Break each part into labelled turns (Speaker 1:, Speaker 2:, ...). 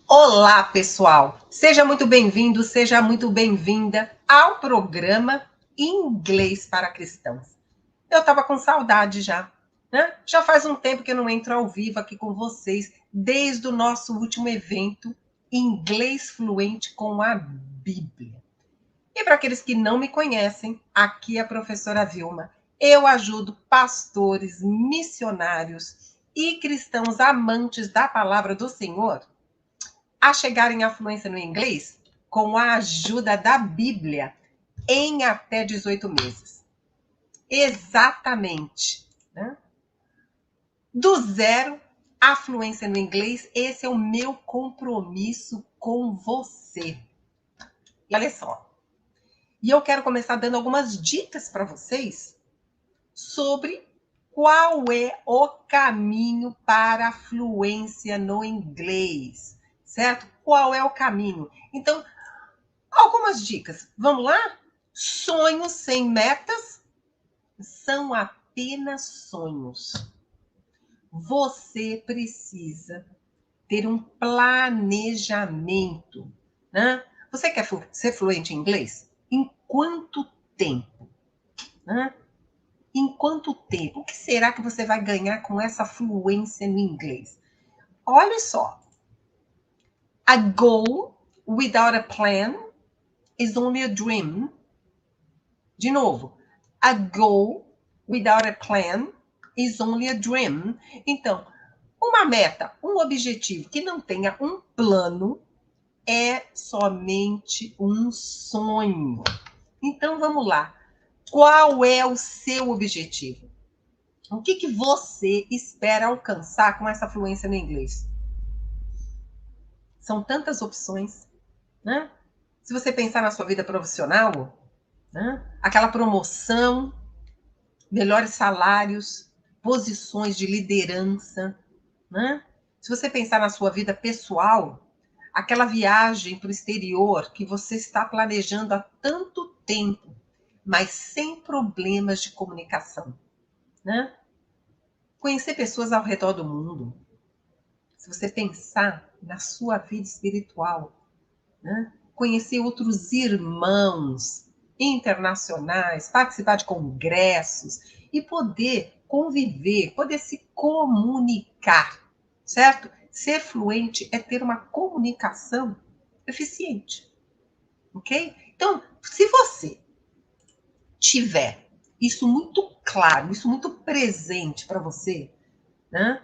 Speaker 1: Olá, pessoal! Seja muito bem-vindo, seja muito bem-vinda ao programa Inglês para Cristãos. Eu estava com saudade já, né? Já faz um tempo que eu não entro ao vivo aqui com vocês, desde o nosso último evento Inglês Fluente com a Bíblia. E para aqueles que não me conhecem, aqui é a professora Vilma. Eu ajudo pastores, missionários e cristãos amantes da palavra do Senhor a chegarem à fluência no inglês com a ajuda da Bíblia em até 18 meses. Exatamente. Né? Do zero à fluência no inglês, esse é o meu compromisso com você. E olha só. E eu quero começar dando algumas dicas para vocês sobre qual é o caminho para a fluência no inglês, certo? Qual é o caminho? Então, algumas dicas. Vamos lá? Sonhos sem metas são apenas sonhos. Você precisa ter um planejamento. Né? Você quer ser fluente em inglês? Em quanto tempo? Né? Em quanto tempo? O que será que você vai ganhar com essa fluência no inglês? Olha só. A goal without a plan is only a dream. De novo, a goal without a plan is only a dream. Então, uma meta, um objetivo que não tenha um plano é somente um sonho. Então, vamos lá. Qual é o seu objetivo? O que você espera alcançar com essa fluência no inglês? São tantas opções, né? Se você pensar na sua vida profissional, né? Aquela promoção, melhores salários, posições de liderança, né? Se você pensar na sua vida pessoal, aquela viagem para o exterior que você está planejando há tanto tempo, mas sem problemas de comunicação, né? Conhecer pessoas ao redor do mundo. Se você pensar na sua vida espiritual, né? Conhecer outros irmãos internacionais, participar de congressos e poder conviver, poder se comunicar, certo? Ser fluente é ter uma comunicação eficiente, ok? Então, se você tiver isso muito claro, isso muito presente para você, né?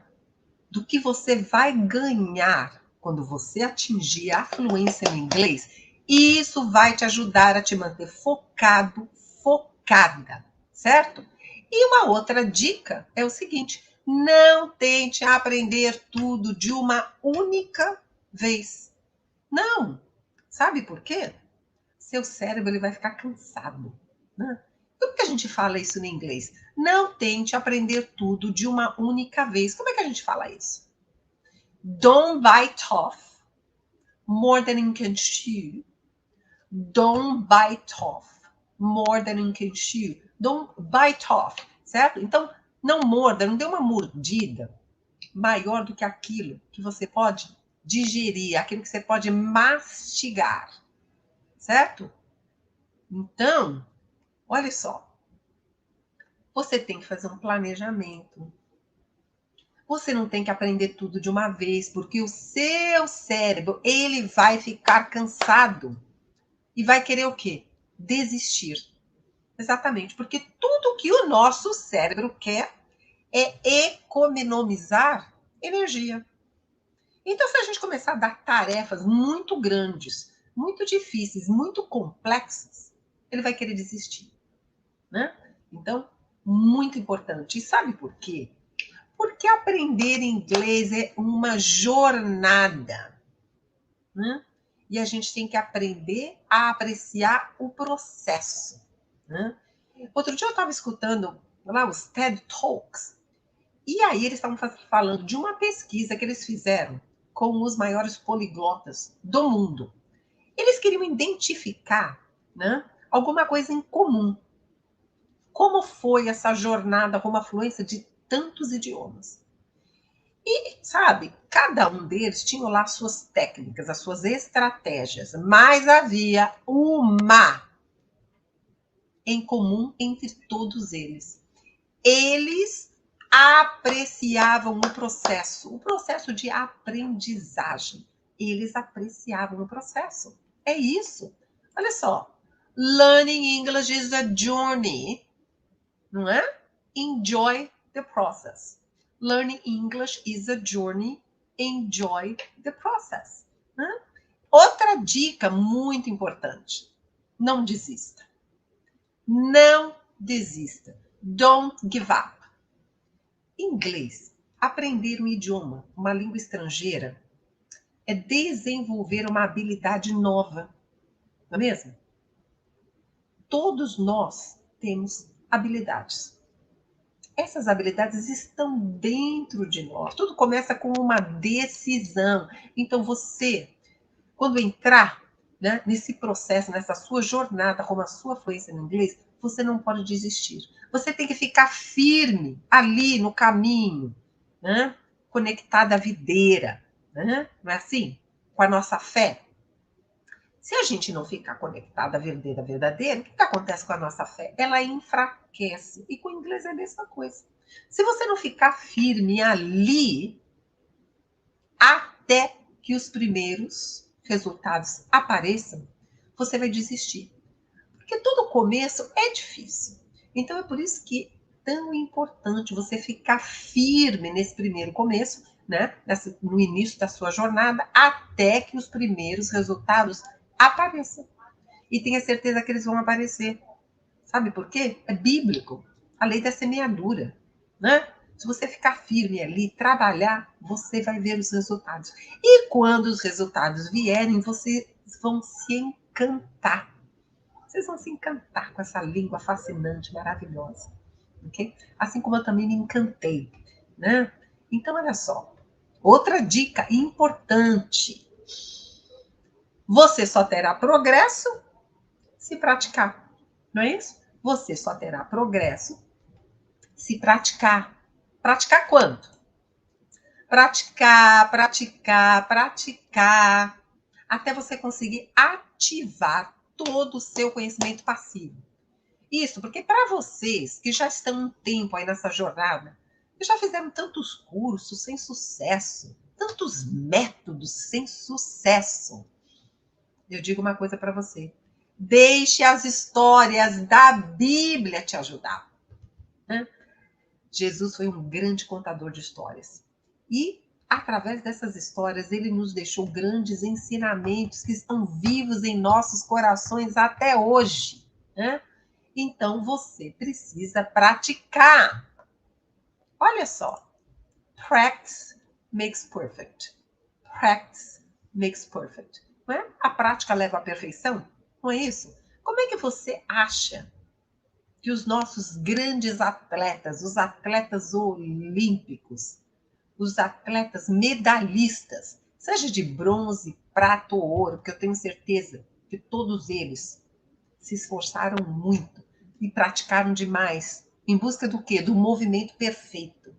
Speaker 1: Do que você vai ganhar quando você atingir a fluência no inglês, e isso vai te ajudar a te manter focado, focada, certo? E uma outra dica é o seguinte: não tente aprender tudo de uma única vez. Não. Sabe por quê? Seu cérebro ele vai ficar cansado. Né? Como que a gente fala isso no inglês? Não tente aprender tudo de uma única vez. Como é que a gente fala isso? Don't bite off more than you can chew. Don't bite off more than you can chew. Don't bite off, certo? Então, não morda, não dê uma mordida maior do que aquilo que você pode digerir, aquilo que você pode mastigar, certo? Então, olha só, você tem que fazer um planejamento. Você não tem que aprender tudo de uma vez, porque o seu cérebro, ele vai ficar cansado e vai querer o quê? Desistir. Exatamente, porque tudo que o nosso cérebro quer é economizar energia. Então, se a gente começar a dar tarefas muito grandes, muito difíceis, muito complexas, ele vai querer desistir, né? Então, muito importante. E sabe por quê? Porque aprender inglês é uma jornada, né? E a gente tem que aprender a apreciar o processo, né? Outro dia eu estava escutando lá os TED Talks, e aí eles estavam falando de uma pesquisa que eles fizeram com os maiores poliglotas do mundo. Eles queriam identificar, né, alguma coisa em comum. Como foi essa jornada com a fluência de tantos idiomas? E, sabe, cada um deles tinha lá as suas técnicas, as suas estratégias, mas havia uma em comum entre todos eles. Eles apreciavam o processo de aprendizagem. Eles apreciavam o processo. É isso. Olha só. Learning English is a journey, não é? Enjoy the process. Learning English is a journey. Enjoy the process. Né? Outra dica muito importante: não desista. Não desista. Don't give up. Inglês. Aprender um idioma, uma língua estrangeira, é desenvolver uma habilidade nova, não é mesmo? Todos nós temos habilidades. Essas habilidades estão dentro de nós. Tudo começa com uma decisão. Então, você, quando entrar, né, nesse processo, nessa sua jornada com a sua fluência no inglês, você não pode desistir. Você tem que ficar firme ali no caminho, né, conectada à videira. Né? Não é assim? Com a nossa fé. Se a gente não ficar conectada à videira verdadeira, o que acontece com a nossa fé? Ela enfraquece. E com o inglês é a mesma coisa. Se você não ficar firme ali, até que os primeiros resultados apareçam, você vai desistir. Porque todo começo é difícil. Então é por isso que é tão importante você ficar firme nesse primeiro começo, né? No início da sua jornada, até que os primeiros resultados apareçam. E tenha certeza que eles vão aparecer. Sabe por quê? É bíblico. A lei da semeadura, né? Se você ficar firme ali, trabalhar, você vai ver os resultados. E quando os resultados vierem, vocês vão se encantar. Vocês vão se encantar com essa língua fascinante, maravilhosa. Okay? Assim como eu também me encantei. Né? Então, olha só. Outra dica importante. Você só terá progresso se praticar. Não é isso? Você só terá progresso se praticar. Praticar quanto? Praticar, praticar, praticar, até você conseguir ativar todo o seu conhecimento passivo. Isso, porque para vocês que já estão um tempo aí nessa jornada, que já fizeram tantos cursos sem sucesso, tantos métodos sem sucesso, eu digo uma coisa para você: deixe as histórias da Bíblia te ajudar. Né? Jesus foi um grande contador de histórias. E, através dessas histórias, ele nos deixou grandes ensinamentos que estão vivos em nossos corações até hoje. Né? Então, você precisa praticar. Olha só. Practice makes perfect. Practice makes perfect. Não é? A prática leva à perfeição? Não é isso? Como é que você acha que os nossos grandes atletas, os atletas olímpicos, os atletas medalhistas, seja de bronze, prata ou ouro, porque eu tenho certeza que todos eles se esforçaram muito e praticaram demais em busca do quê? Do movimento perfeito.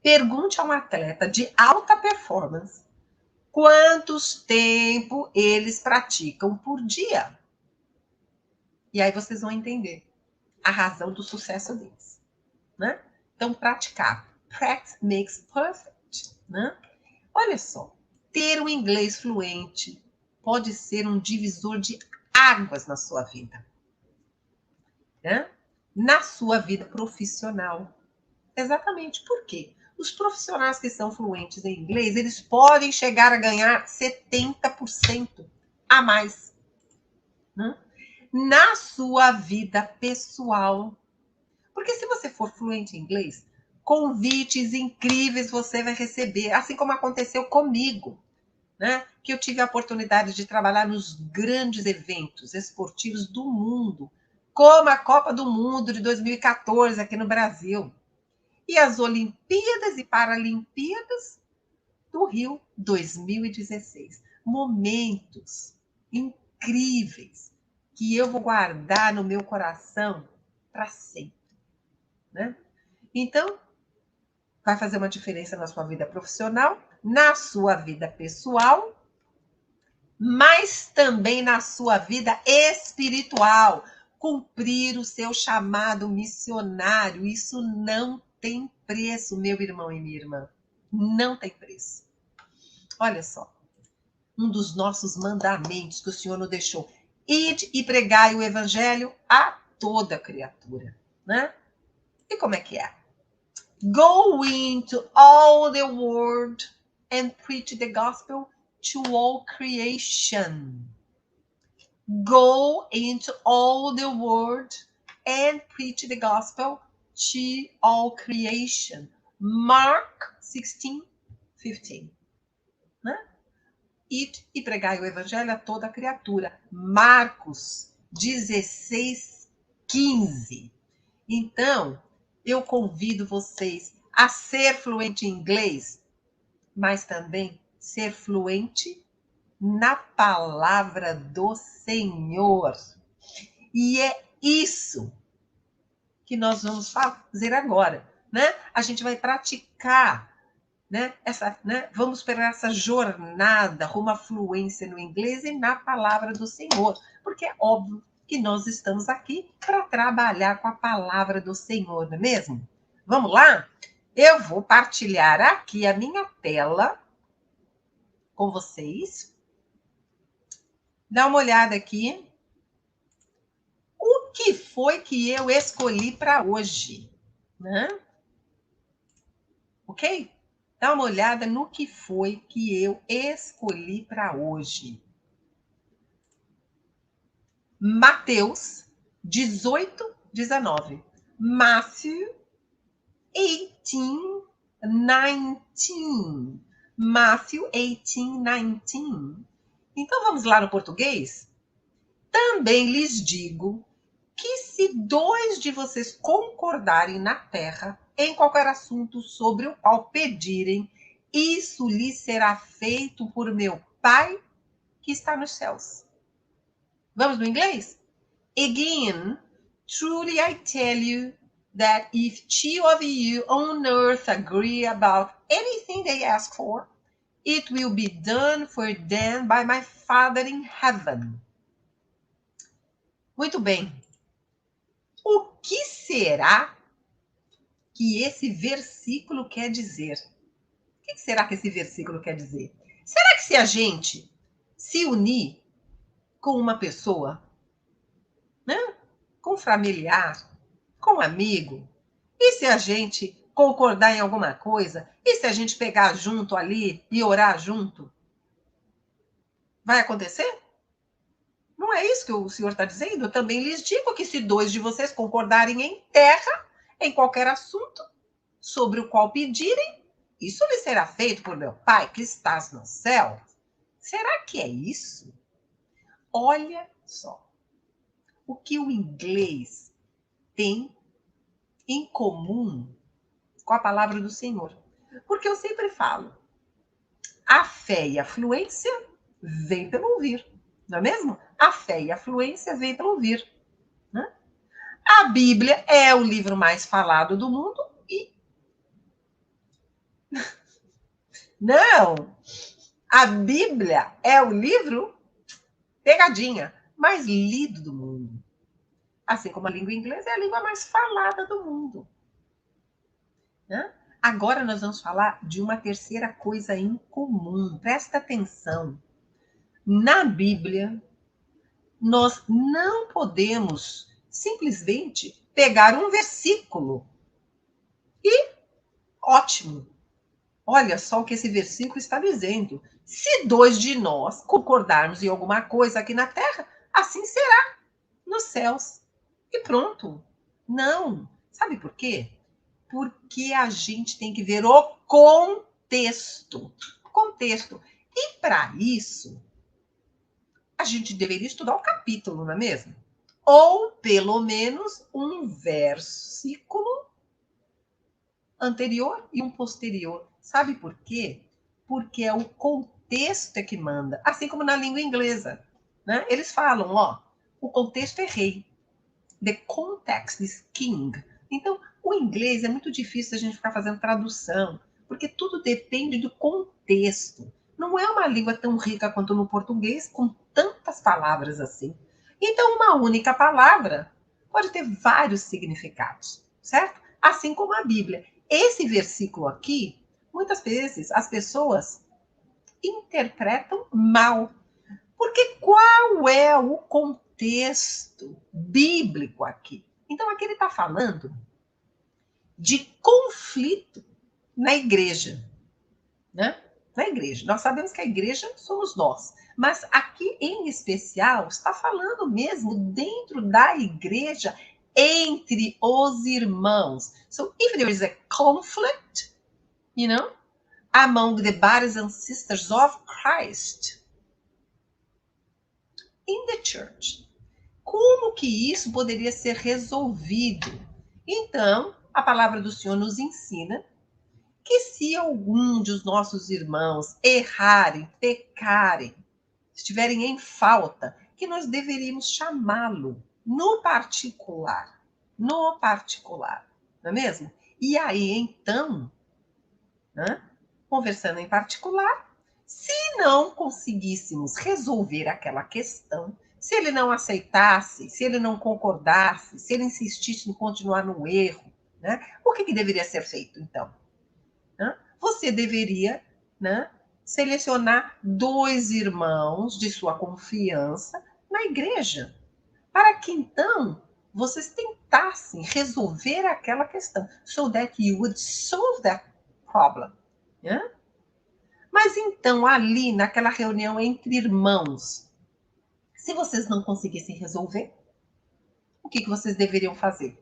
Speaker 1: Pergunte a um atleta de alta performance quantos tempo eles praticam por dia. E aí vocês vão entender a razão do sucesso deles. Né? Então, praticar. Practice makes perfect. Né? Olha só, ter um inglês fluente pode ser um divisor de águas na sua vida. Né? Na sua vida profissional. Exatamente. Por quê? Os profissionais que são fluentes em inglês, eles podem chegar a ganhar 70% a mais. Né? Na sua vida pessoal. Porque se você for fluente em inglês, convites incríveis você vai receber, assim como aconteceu comigo, né? Que eu tive a oportunidade de trabalhar nos grandes eventos esportivos do mundo, como a Copa do Mundo de 2014 aqui no Brasil, e as Olimpíadas e Paralimpíadas do Rio 2016. Momentos incríveis que eu vou guardar no meu coração para sempre. Né? Então, vai fazer uma diferença na sua vida profissional, na sua vida pessoal, mas também na sua vida espiritual. Cumprir o seu chamado missionário, isso não tem preço, meu irmão e minha irmã. Não tem preço. Olha só, um dos nossos mandamentos que o Senhor nos deixou. Ide e pregai o evangelho a toda criatura, né? E como é que é? Go into all the world and preach the gospel to all creation. Go into all the world and preach the gospel to all creation. Mark 16:15. Né? Ide e pregai o evangelho a toda criatura. Marcos 16:15. Então, eu convido vocês a ser fluente em inglês, mas também ser fluente na palavra do Senhor. E é isso que nós vamos fazer agora, né? A gente vai praticar, né? Vamos pegar essa jornada rumo à fluência no inglês e na palavra do Senhor, porque é óbvio que nós estamos aqui para trabalhar com a palavra do Senhor, não é mesmo? Vamos lá? Eu vou partilhar aqui a minha tela com vocês. Dá uma olhada aqui. O que foi que eu escolhi para hoje? Né? Ok? Dá uma olhada no que foi que eu escolhi para hoje. Mateus 18:19. Matthew 18:19. Matthew 18:19. Então vamos lá no português? Também lhes digo que se 2 de vocês concordarem na terra em qualquer assunto sobre o qual pedirem, isso lhes será feito por meu Pai que está nos céus. Vamos no inglês? Again, truly I tell you that if 2 of you on earth agree about anything they ask for, it will be done for them by my Father in heaven. Muito bem. O que será que esse versículo quer dizer? O que será que esse versículo quer dizer? Será que se a gente se unir com uma pessoa, né? Com um familiar, com um amigo, e se a gente concordar em alguma coisa, e se a gente pegar junto ali e orar junto, vai acontecer? Não é isso que o Senhor está dizendo? Eu também lhes digo que se 2 de vocês concordarem em terra, em qualquer assunto, sobre o qual pedirem, isso lhe será feito por meu Pai que estás no céu. Será que é isso? Olha só. O que o inglês tem em comum com a palavra do Senhor. Porque eu sempre falo, a fé e a fluência vêm pelo ouvir. Não é mesmo? A fé e a fluência vêm pelo ouvir. Né? A Bíblia é o livro mais falado do mundo e... Não! A Bíblia é o livro, pegadinha, mais lido do mundo. Assim como a língua inglesa é a língua mais falada do mundo. Né? Agora nós vamos falar de uma terceira coisa em comum. Presta atenção. Na Bíblia, nós não podemos simplesmente pegar um versículo e ótimo. Olha só o que esse versículo está dizendo. Se 2 de nós concordarmos em alguma coisa aqui na terra, assim será nos céus. E pronto. Não. Sabe por quê? Porque a gente tem que ver o contexto. O contexto. E para isso, a gente deveria estudar o capítulo, não é mesmo? Ou, pelo menos, um versículo anterior e um posterior. Sabe por quê? Porque é o contexto que manda. Assim como na língua inglesa. Né? Eles falam, o contexto é rei. The context is king. Então, O inglês é muito difícil a gente ficar fazendo tradução, porque tudo depende do contexto. Não é uma língua tão rica quanto no português, com tantas palavras assim. Então, uma única palavra pode ter vários significados, certo? Assim como a Bíblia. Esse versículo aqui, muitas vezes as pessoas interpretam mal. Porque qual é o contexto bíblico aqui? Então, aqui ele está falando de conflito na igreja, né? Na igreja. Nós sabemos que a igreja somos nós, mas aqui em especial está falando mesmo dentro da igreja entre os irmãos. So if there is a conflict, among the brothers and sisters of Christ in the church, como que isso poderia ser resolvido? Então, a palavra do Senhor nos ensina que se algum dos nossos irmãos errarem, pecarem, estiverem em falta, que nós deveríamos chamá-lo no particular, não é mesmo? E aí, então, conversando em particular, se não conseguíssemos resolver aquela questão, se ele não aceitasse, se ele não concordasse, se ele insistisse em continuar no erro, o que deveria ser feito, então? Você deveria selecionar 2 irmãos de sua confiança na igreja, para que então vocês tentassem resolver aquela questão, so that you would solve that problem. Mas então, ali, naquela reunião entre irmãos, se vocês não conseguissem resolver, o que vocês deveriam fazer?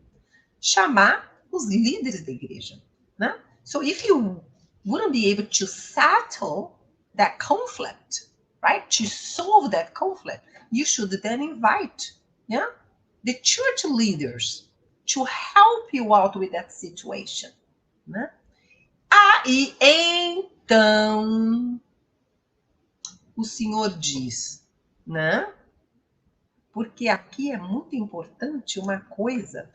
Speaker 1: Chamar os líderes da igreja. So if you wouldn't be able to settle that conflict, right? To solve that conflict, you should then invite the church leaders to help you out with that situation. E então, o Senhor diz, porque aqui é muito importante uma coisa.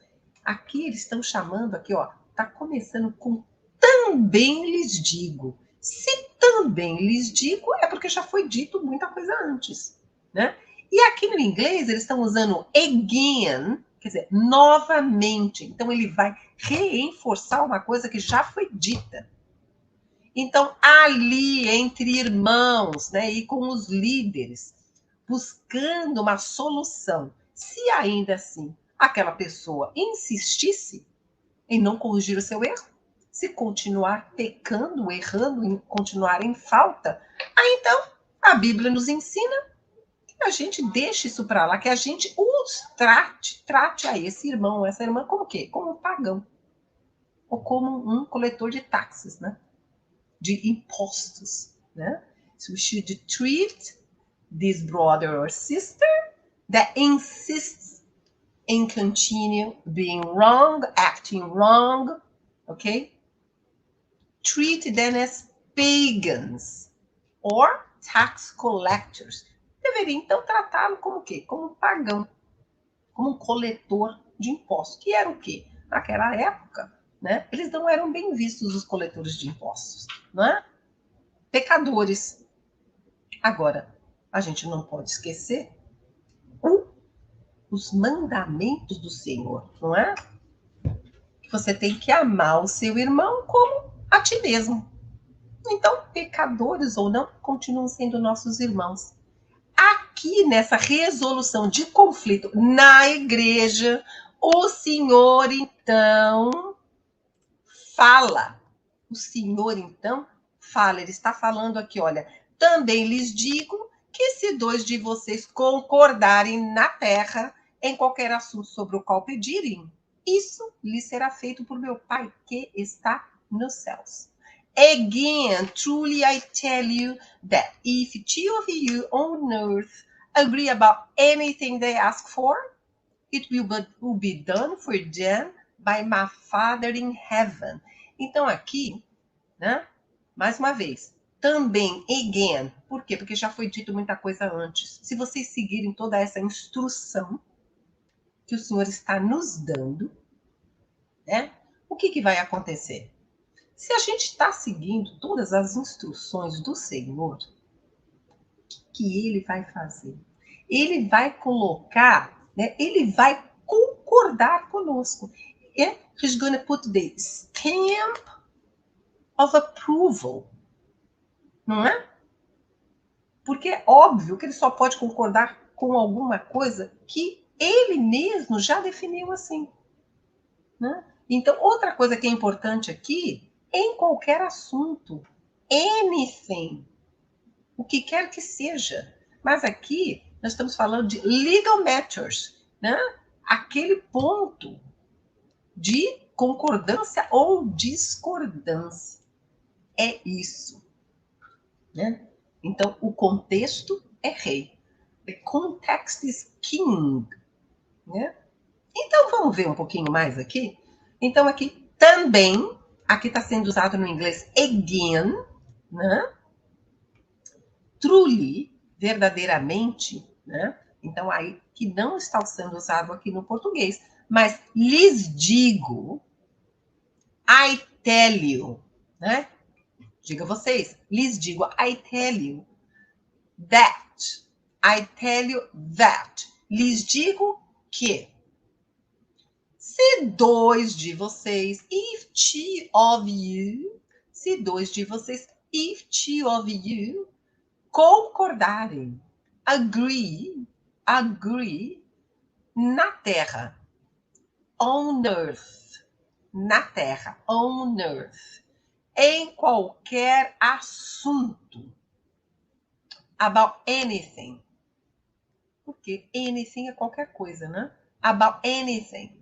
Speaker 1: Aqui eles estão chamando, aqui, está começando com também lhes digo. Se também lhes digo, é porque já foi dito muita coisa antes, E aqui no inglês eles estão usando again, quer dizer, novamente. Então ele vai reforçar uma coisa que já foi dita. Então, ali entre irmãos, e com os líderes, buscando uma solução, se ainda assim aquela pessoa insistisse em não corrigir o seu erro, se continuar pecando, errando, em continuar em falta, aí então a Bíblia nos ensina que a gente deixe isso para lá, que a gente os trate a esse irmão ou essa irmã como o quê? Como um pagão, ou como um coletor de taxas, de impostos, So we should treat this brother or sister that insists in continue being wrong, acting wrong, okay? Treat them as pagans or tax collectors. Deveria, então, tratá-lo como o quê? Como um pagão, como um coletor de impostos. Que era o quê? Naquela época, eles não eram bem vistos, os coletores de impostos, Pecadores. Agora, a gente não pode esquecer os mandamentos do Senhor, não é? Que você tem que amar o seu irmão como a ti mesmo. Então, pecadores ou não, continuam sendo nossos irmãos. Aqui, nessa resolução de conflito na igreja, o Senhor, então, fala. O Senhor, então, fala. Ele está falando aqui, olha, também lhes digo que se 2 de vocês concordarem na terra em qualquer assunto sobre o qual pedirem, isso lhes será feito por meu Pai que está nos céus. Again, truly I tell you that if 2 of you on earth agree about anything they ask for, it will be done for them by my Father in heaven. Então aqui, mais uma vez, também, again. Por quê? Porque já foi dito muita coisa antes. Se vocês seguirem toda essa instrução que o Senhor está nos dando, o que vai acontecer? Se a gente está seguindo todas as instruções do Senhor, o que ele vai fazer? Ele vai colocar, né? Ele vai concordar conosco. He's going to put the stamp of approval. Não é? Porque é óbvio que ele só pode concordar com alguma coisa que ele mesmo já definiu assim. Né? Então, outra coisa que é importante aqui, em qualquer assunto, anything, o que quer que seja. Mas aqui nós estamos falando de legal matters, né? Aquele ponto de concordância ou discordância. É isso. Né? Então, o contexto é rei. The context is king. Né? Então, vamos ver um pouquinho mais aqui? Então, aqui também, aqui está sendo usado no inglês again, né? Truly, verdadeiramente, né? Então, aí, que não está sendo usado aqui no português. Mas lhes digo, I tell you, né? Diga vocês, lhes digo, I tell you that. I tell you that. Lhes digo que. Se dois de vocês, if two of you, se dois de vocês, if two of you, concordarem, agree na terra, on earth, na terra, on earth, em qualquer assunto, about anything, porque anything é qualquer coisa, né? About anything,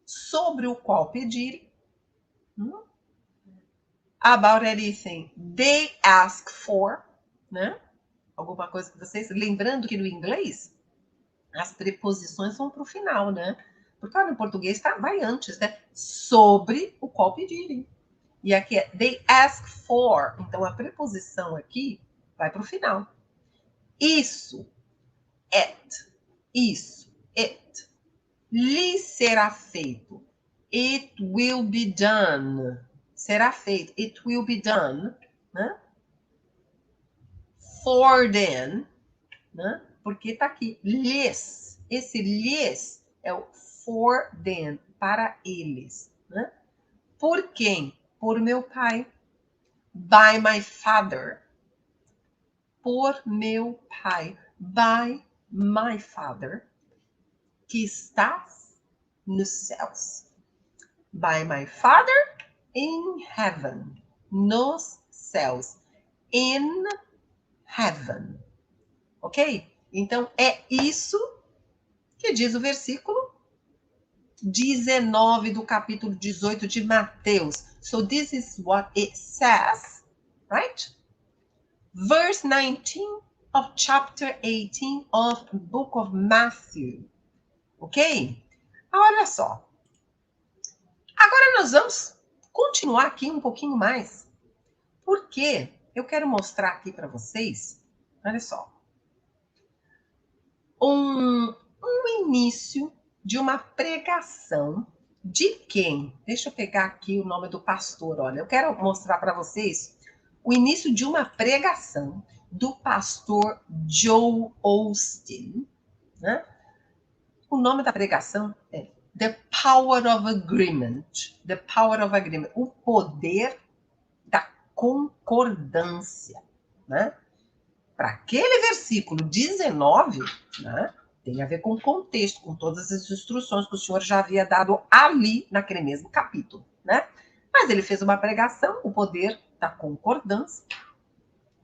Speaker 1: sobre o qual pedirem, about anything they ask for, né? Alguma coisa que vocês... Lembrando que no inglês, as preposições vão para o final, né? Porque no português vai antes, né? Sobre o qual pedirem. E aqui é they ask for. Então, a preposição aqui vai para o final. Isso, it, lhe será feito. It will be done. Será feito. It will be done. Né? For them. Né? Porque está aqui. Lhes. Esse lhes é o for them. Para eles. Né? Por quem? Por meu pai. By my father. Por meu pai. By my father. Que estás nos céus. By my father in heaven. Nos céus. In heaven. Ok? Então, é isso que diz o versículo 19 do capítulo 18 de Mateus. So, this is what it says, right? Verse 19 of chapter 18 of the book of Matthew. Ok? Olha só. Agora nós vamos continuar aqui um pouquinho mais. Porque eu quero mostrar aqui para vocês, olha só, um início de uma pregação de quem? Deixa eu pegar aqui o nome do pastor, olha. Eu quero mostrar para vocês o início de uma pregação do pastor Joel Osteen, né? O nome da pregação é The Power of Agreement. The Power of Agreement. O poder da concordância, né? Para aquele versículo 19, né? Tem a ver com o contexto, com todas as instruções que o Senhor já havia dado ali, naquele mesmo capítulo, né? Mas ele fez uma pregação, o poder da concordância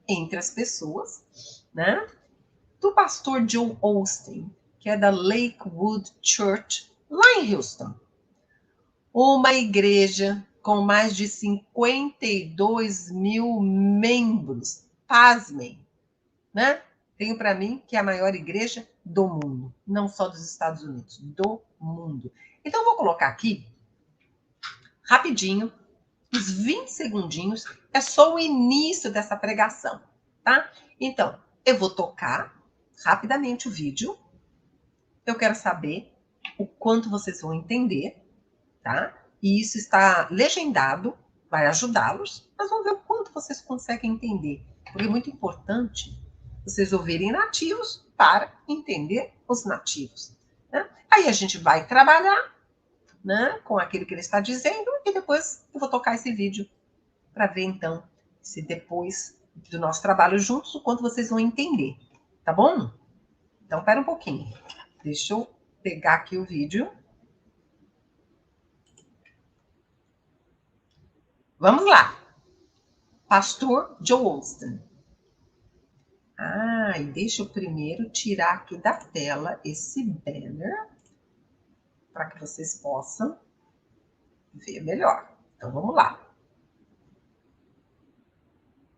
Speaker 1: entre as pessoas, né? Do pastor Joel Osteen, que é da Lakewood Church, lá em Houston. Uma igreja com mais de 52 mil membros. Pasmem, né? Tenho para mim que é a maior igreja do mundo, não só dos Estados Unidos, do mundo. Então, vou colocar aqui, rapidinho, uns 20 segundinhos, é só o início dessa pregação, tá? Então, eu vou tocar rapidamente o vídeo. Eu quero saber o quanto vocês vão entender, tá? e isso está legendado, vai ajudá-los, mas vamos ver o quanto vocês conseguem entender. Porque é muito importante vocês ouvirem nativos para entender os nativos. Né? Aí a gente vai trabalhar, né, com aquilo que ele está dizendo e depois eu vou tocar esse vídeo para ver então se depois do nosso trabalho juntos o quanto vocês vão entender, tá bom? Então, espera um pouquinho. Deixa eu pegar aqui o vídeo. Vamos lá. Pastor Joel Osteen. E deixa eu primeiro tirar aqui da tela esse banner para que vocês possam ver melhor. Então, vamos lá.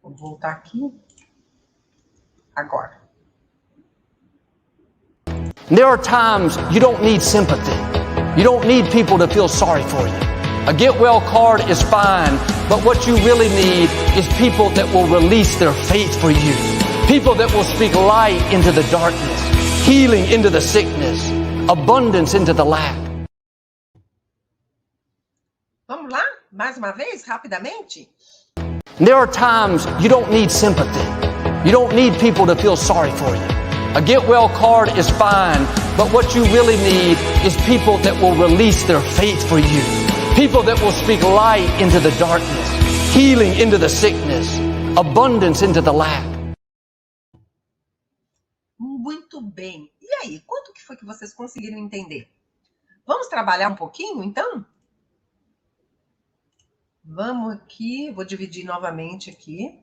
Speaker 1: Vou voltar aqui agora.
Speaker 2: There are times you don't need sympathy. You don't need people to feel sorry for you. A get well card is fine, but what you really need is people that will release their faith for you. People that will speak light into the darkness, healing into the sickness, abundance into the lack.
Speaker 1: Vamos lá? Mais uma vez, rapidamente?
Speaker 2: There are times you don't need sympathy. You don't need people to feel sorry for you. A get well card is fine, but what you really need is people that will release their faith for you. People that will speak light into the darkness, healing into the sickness, abundance into the lack.
Speaker 1: Muito bem. E aí, quanto que foi que vocês conseguiram entender? Vamos trabalhar um pouquinho, então? Vamos aqui, vou dividir novamente aqui.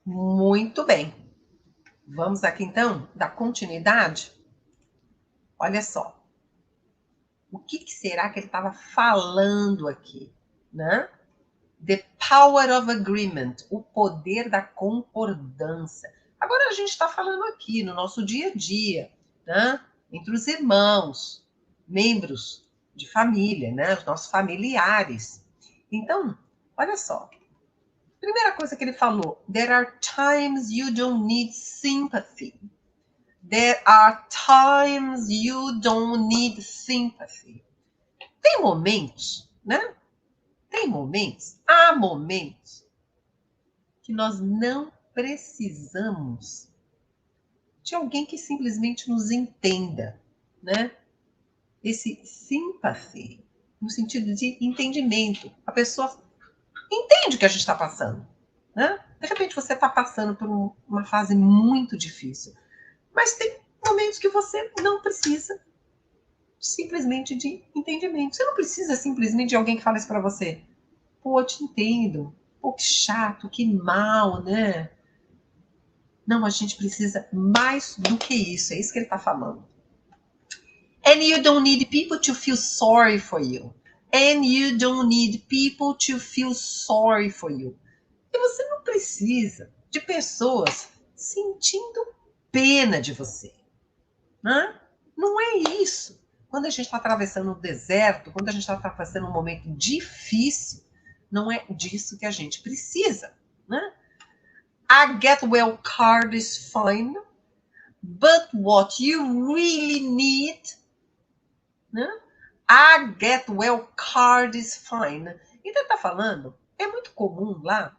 Speaker 1: Muito bem. Vamos aqui, então, dar continuidade? Olha só. O que será que ele estava falando aqui, né? The power of agreement, o poder da concordância. Agora a gente está falando aqui no nosso dia a dia, né? Entre os irmãos, membros de família, né? Os nossos familiares. Então, olha só. Primeira coisa que ele falou, there are times you don't need sympathy. There are times you don't need sympathy. Tem momentos, né? Há momentos que nós não precisamos de alguém que simplesmente nos entenda, né? Esse sympathy, no sentido de entendimento. A pessoa entende o que a gente está passando, né? De repente você está passando por uma fase muito difícil, mas tem momentos que você não precisa simplesmente de entendimento. Você não precisa simplesmente de alguém que fale isso para você. Pô, eu te entendo. Pô, que chato, que mal, né? Não, a gente precisa mais do que isso. É isso que ele está falando. And you don't need people to feel sorry for you. And you don't need people to feel sorry for you. E você não precisa de pessoas sentindo pena de você. Né? Não é isso. Quando a gente está atravessando um deserto, quando a gente está atravessando um momento difícil, não é disso que a gente precisa. Né? A get well card is fine, but what you really need, né? A get well card is fine. Então ele está falando, é muito comum lá,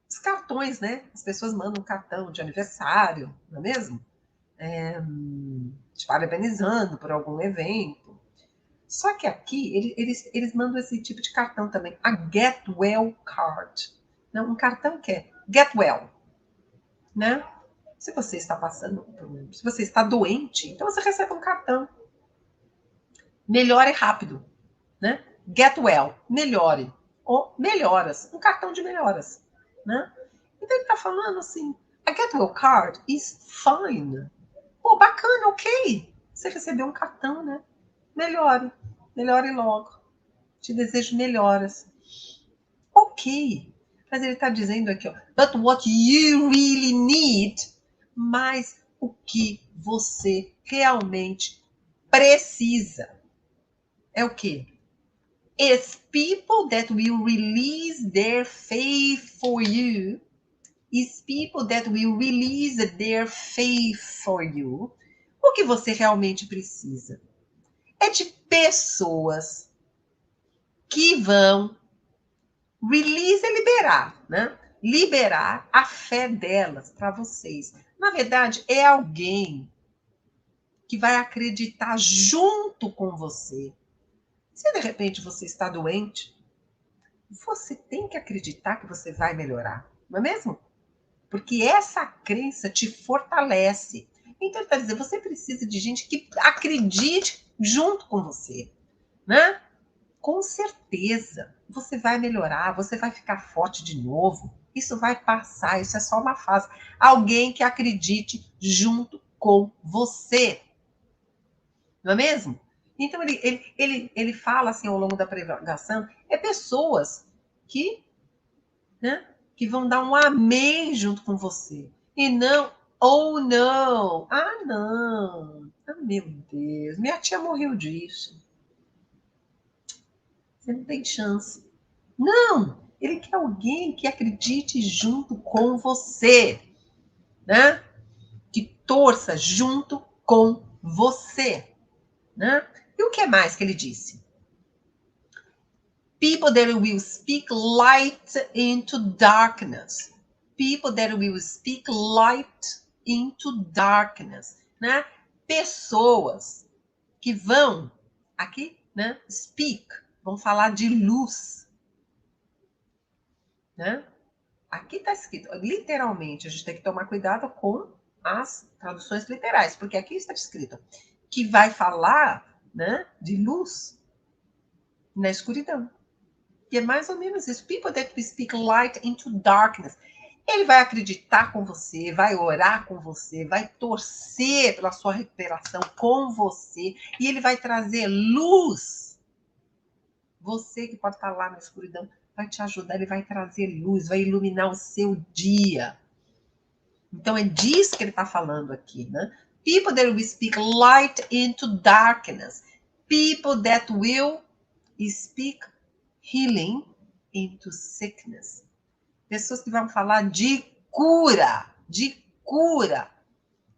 Speaker 1: os cartões, né? As pessoas mandam um cartão de aniversário, não é mesmo? Te parabenizando por algum evento. Só que aqui, eles mandam esse tipo de cartão também, a Get Well Card. Não, um cartão que é Get Well. Né? Se você está passando, se você está doente, então você recebe um cartão. Melhore rápido. Né? Get Well, melhore. Ou melhoras, um cartão de melhoras. Né? Então ele está falando assim, a Get Well Card is fine. Pô, bacana, ok. Você recebeu um cartão, né? Melhore logo. Te desejo melhoras. Ok. Mas ele está dizendo aqui, ó, but what you really need, mas o que você realmente precisa é o quê? is people that will release their faith for you. Is people that will release their faith for you. O que você realmente precisa é de pessoas que vão liberar, né? Liberar a fé delas para vocês. Na verdade, é alguém que vai acreditar junto com você. Se de repente você está doente, você tem que acreditar que você vai melhorar, não é mesmo? Porque essa crença te fortalece. Então, ele está dizendo, você precisa de gente que acredite junto com você, né? Com certeza, você vai melhorar, você vai ficar forte de novo. Isso vai passar, isso é só uma fase. Alguém que acredite junto com você. Não é mesmo? Então, ele fala assim ao longo da pregação, pessoas que, né, que vão dar um amém junto com você. E não, ou não. Ah, não. Ah, meu Deus, minha tia morreu disso. Você não tem chance. Não, ele quer alguém que acredite junto com você, né? Que torça junto com você, né? E o que mais que ele disse? People that will speak light into darkness. People that will speak light into darkness, né? Pessoas que vão aqui, né? Speak, vão falar de luz, né? Aqui está escrito, literalmente, a gente tem que tomar cuidado com as traduções literais, porque aqui está escrito que vai falar, né, de luz na escuridão. E é mais ou menos isso. People that will speak light into darkness. Ele vai acreditar com você, vai orar com você, vai torcer pela sua recuperação com você, e ele vai trazer luz. Você que pode estar lá na escuridão, vai te ajudar, ele vai trazer luz, vai iluminar o seu dia. Então é disso que ele está falando aqui, né? People that will speak light into darkness. People that will speak healing into sickness. Pessoas que vão falar de cura,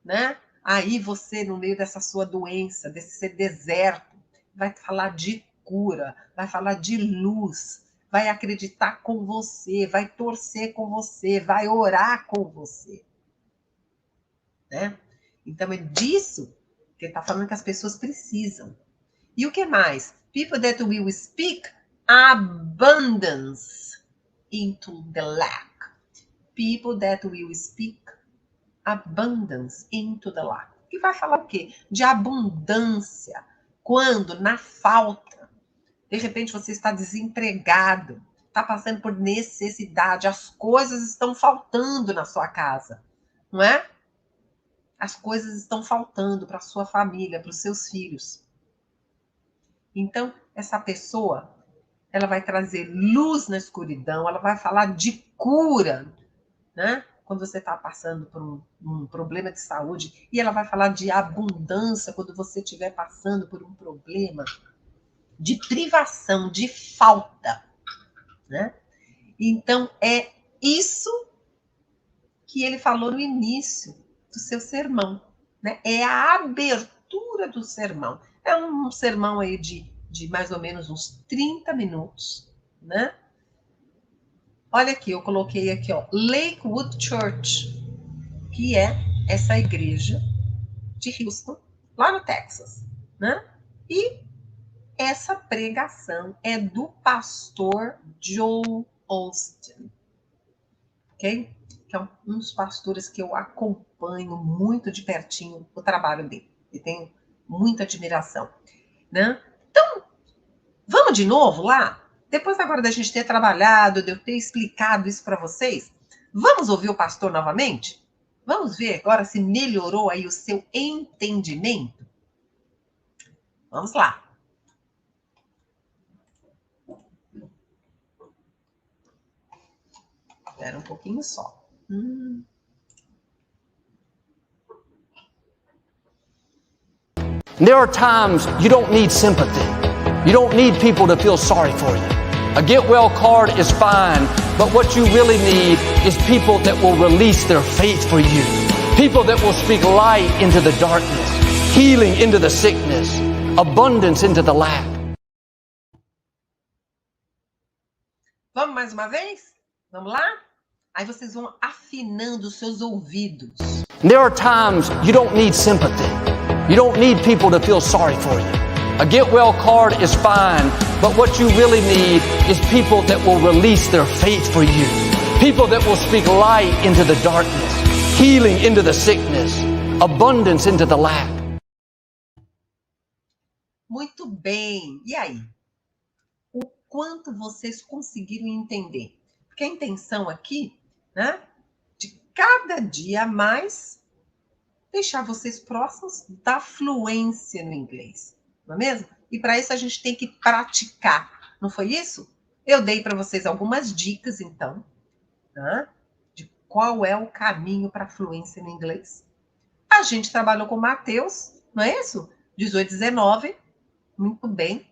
Speaker 1: né? Aí você, no meio dessa sua doença, desse seu deserto, vai falar de cura, vai falar de luz, vai acreditar com você, vai torcer com você, vai orar com você, né? Então é disso que ele está falando que as pessoas precisam. E o que mais? People that will speak abundance into the lack. People that will speak abundance into the lack. Que vai falar o quê? De abundância. Quando, na falta, de repente você está desempregado, está passando por necessidade, as coisas estão faltando na sua casa, não é? As coisas estão faltando para a sua família, para os seus filhos. Então, essa pessoa, ela vai trazer luz na escuridão, ela vai falar de cura, né? Quando você está passando por um problema de saúde, e ela vai falar de abundância quando você estiver passando por um problema de privação, de falta, né? Então, é isso que ele falou no início do seu sermão, né? É a abertura do sermão. É um sermão aí de mais ou menos uns 30 minutos, né? Olha aqui, eu coloquei aqui, ó, Lakewood Church, que é essa igreja de Houston, lá no Texas, né? E essa pregação é do pastor Joel Osteen, ok? Que é um dos pastores que eu acompanho muito de pertinho o trabalho dele. E tenho muita admiração, né? Então, vamos de novo lá? Depois agora da gente ter trabalhado, de eu ter explicado isso para vocês, vamos ouvir o pastor novamente? Vamos ver agora se melhorou aí o seu entendimento? Vamos lá. Espera um pouquinho só.
Speaker 2: There are times you don't need sympathy. You don't need people to feel sorry for you. A get well card is fine, but what you really need is people that will release their faith for you. People that will speak light into the darkness, healing into the sickness, abundance into the lack.
Speaker 1: Vamos mais uma vez? Vamos lá? Aí vocês vão afinando os seus ouvidos.
Speaker 2: There are times you don't need sympathy. You don't need people to feel sorry for you. A get well card is fine, but what you really need is people that will release their faith for you. People that will speak light into the darkness, healing into the sickness, abundance into the lack.
Speaker 1: Muito bem. E aí? O quanto vocês conseguiram entender? Porque a intenção aqui, né, de cada dia a mais deixar vocês próximos da fluência no inglês. Não é mesmo? E para isso a gente tem que praticar. Não foi isso? Eu dei para vocês algumas dicas, então, né, de qual é o caminho para a fluência no inglês. A gente trabalhou com Mateus, não é isso? 18, 19. Muito bem.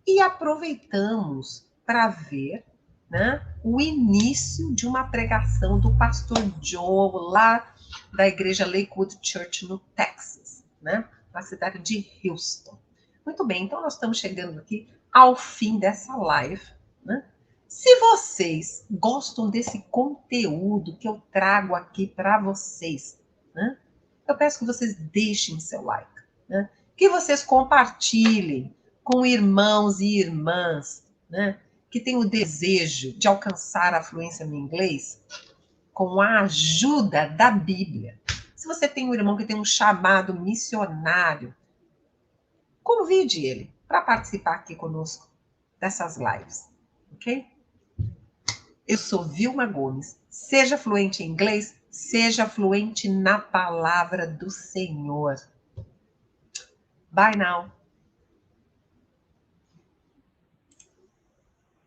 Speaker 1: E aproveitamos para ver, né, o início de uma pregação do pastor Joe, lá da igreja Lakewood Church, no Texas, né, na cidade de Houston. Muito bem, então nós estamos chegando aqui ao fim dessa live, né? Se vocês gostam desse conteúdo que eu trago aqui para vocês, né, eu peço que vocês deixem seu like, né, que vocês compartilhem com irmãos e irmãs, né, que têm o desejo de alcançar a fluência no inglês com a ajuda da Bíblia. Se você tem um irmão que tem um chamado missionário, convide ele para participar aqui conosco dessas lives, ok? Eu sou Vilma Gomes. Seja fluente em inglês, seja fluente na palavra do Senhor. Bye now.